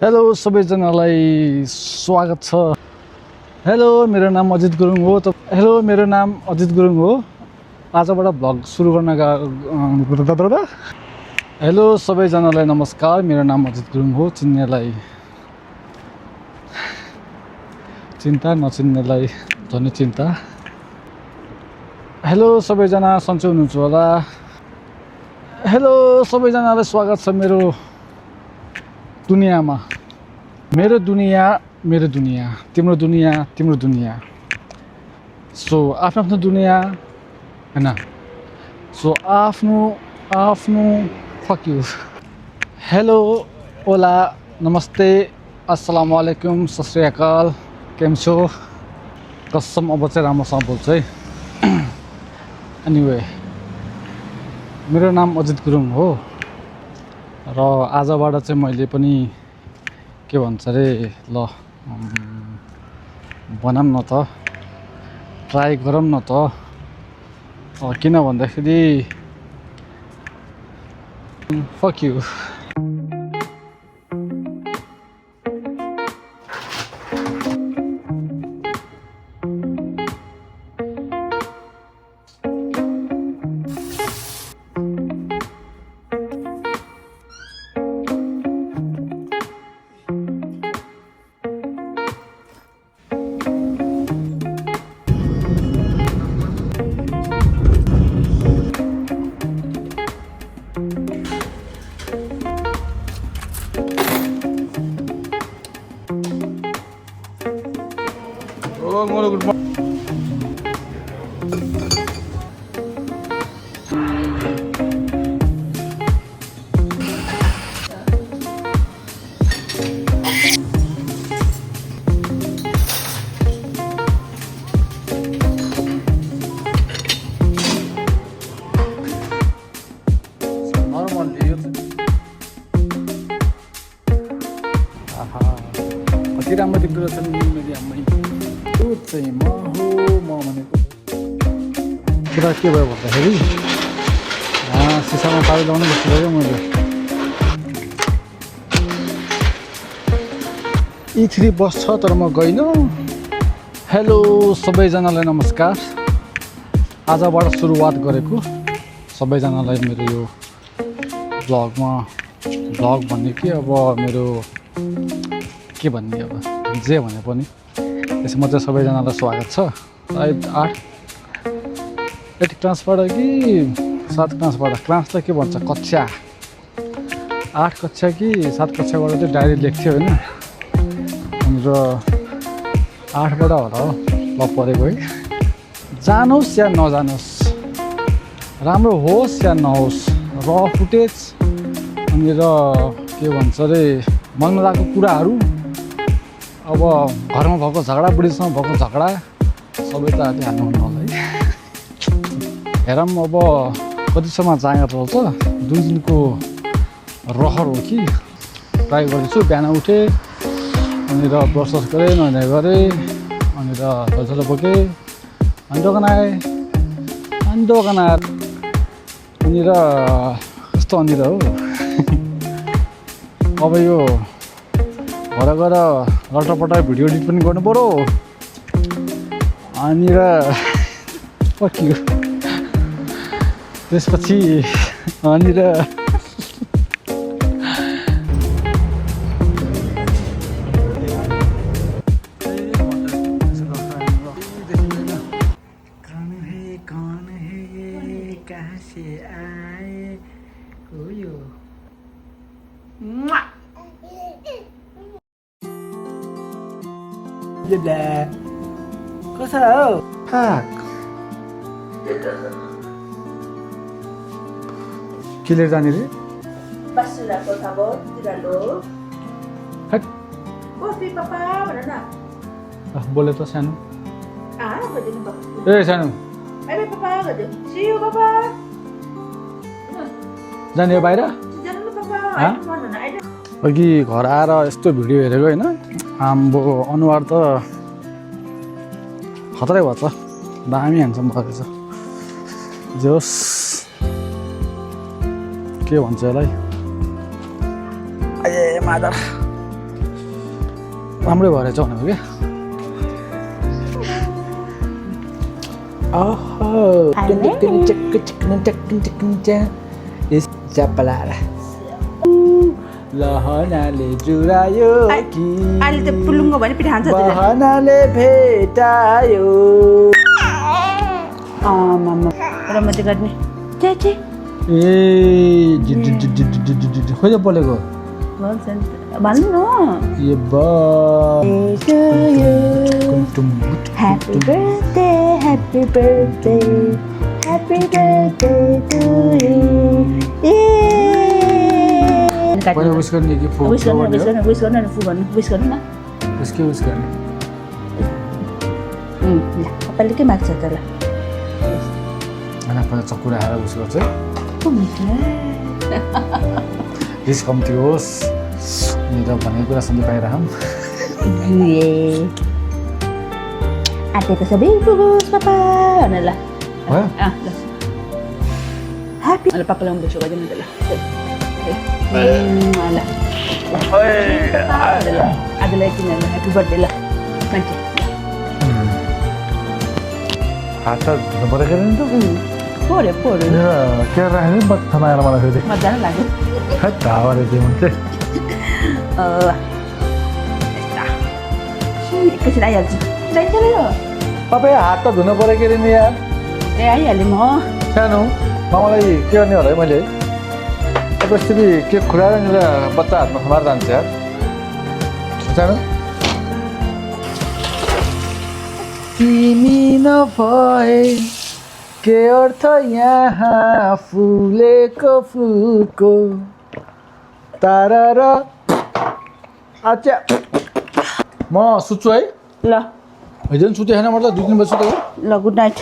Hello सबैजनालाई स्वागत छ। हेलो मेरो नाम अजित गुरुङ हो। हेलो मेरो नाम अजित गुरुङ हो। आजबाट भ्लग सुरु गर्न हेलो सबैजनालाई नमस्कार, मेरो नाम अजित गुरुङ हो। चिन्नेलाई चिन्ता, नचिन्नेलाई झन् चिन्ता। हेलो सबैजना सन्चै हुनुहुन्छ होला। हेलो सबैजनालाई स्वागत छ मेरो दुनियाँमा। मेरो दुनियाँ मेरो दुनियाँ, तिम्रो दुनियाँ तिम्रो दुनियाँ। सो आफ्नो आफ्नो दुनियाँ हैन। सो आफ्नो आफ्नो फक यू। हेलो ओला नमस्ते अस्सलाम वालेकुम सत श्री अकाल, केम छौ? कसम अब चाहिँ राम्रोसँग बोल्छ है। एनिवे मेरो नाम अजित गुरुङ हो र आजबाट चाहिँ मैले पनि के भन्छ अरे ल बनाऊँ न त, ट्राई गरौँ न त। किन भन्दाखेरि फक यू। Good morning. कति राम्रो देख्दो रहेछ नि मेरो आम्मै। चाहिँ म हो म भनेको कुरा के भयो भन्दाखेरि सिसामा पानी लगाउनु बसिरहेको मैले। E3 बस छ तर म गइनँ। हेलो सबैजनालाई नमस्कार। आजबाट सुरुवात गरेको सबैजनालाई मेरो यो भ्लगमा, भ्लग भन्ने कि अब मेरो के भन्ने, अब जे भने पनि त्यसमा चाहिँ सबैजनालाई स्वागत छ। सायद 8 क्लासबाट कि 7 क्लासबाट, क्लास त के भन्छ कक्षा 8 कक्षा कि 7 कक्षाबाट चाहिँ डायरी लेख्थ्यो होइन। र 8बाट होला हो ल परेको है। जानुहोस् या नजानुहोस्, राम्रो होस् या नहोस्, र फुटेज अनि र के भन्छ अरे मनमा लागेको कुराहरू, अब घरमा भएको झगडा, बुढीसँग भएको झगडा सबै त हाल्नु हुन्न होला है। हेरौँ अब कतिसम्म जाँगर चल्छ। 2 दिनको रहर हो कि ट्राई गर्दैछु। बिहान उठेँ अनि र ब्रस गरेँ, नुहाइ गरेँ अनि र झलझल बोकेँ, अनि दोकान आएँ अनि दोकान आएर अनि र कस्तो अनि र हो। अब यो घर गएर लटपट भिडियो एडिट पनि गर्नु पऱ्यो अनि र पक्यो त्यसपछि अनि र कसो हो फाक के लिएर जाने रे? बोले त सानो। ए सानो जाने हो बाहिर? अघि घर आएर यस्तो भिडियो हेरेको होइन, आम्बो अनुहार त खतरै भएछ, दामी ह्यान्डसम भएछ। जोस् के भन्छ यसलाई, ए मादर राम्रै भएर चाहिँ भनेको क्या लहनाले जुरायो कि अहिले त पुलुङ्गो भने पिठा हान्छ बहनाले भेटायो रमते गर्ने चे ए खोइ बोलेको भन्नु न ये बा Happy birthday, happy birthday, happy birthday to you. पहिला विश गर्ने कि फो विश गर्नु फु भन्नु विश गर्नु न उसके विश गर्ने ल तपाईँले के माग्छ त ल अनि पहिला चक्कु राखेर विश गर्छ रिस कम्ती होस् मेरो भनेको कुरा सुन्नु पाइरहँ आटेको सबै पुगोस् पापा भनेर ल भयो ल ह्याप्पी ल पापालाई विश गरिदिनु त ल आजलाई किन ह्याप्पी बर्थडे ल मान्छे हात त धुनु परेको नि त पोऱ्यो के राख्ने बत्थमा आएर मलाई फेरि मजा लाग्यो धावाले त्यो मान्छे एकैछिन आइहाल्छु जान्छ र यो तपाईँ हात त धुनु पऱ्यो के अरे नि यार ए आइहालेँ म सानो मलाई के गर्ने होला है मैले त्यसरी के खुलाएर नि बच्चा हातमा समाएर जान्छ यार सानो तिमी नभए के अर्थ यहाँ फुलेको फुलको तारा र अच्छा म सुत्छु है ल हिजो पनि सुतेको छैन म त 2 दिन भयो सुतेको ल गुड नाइट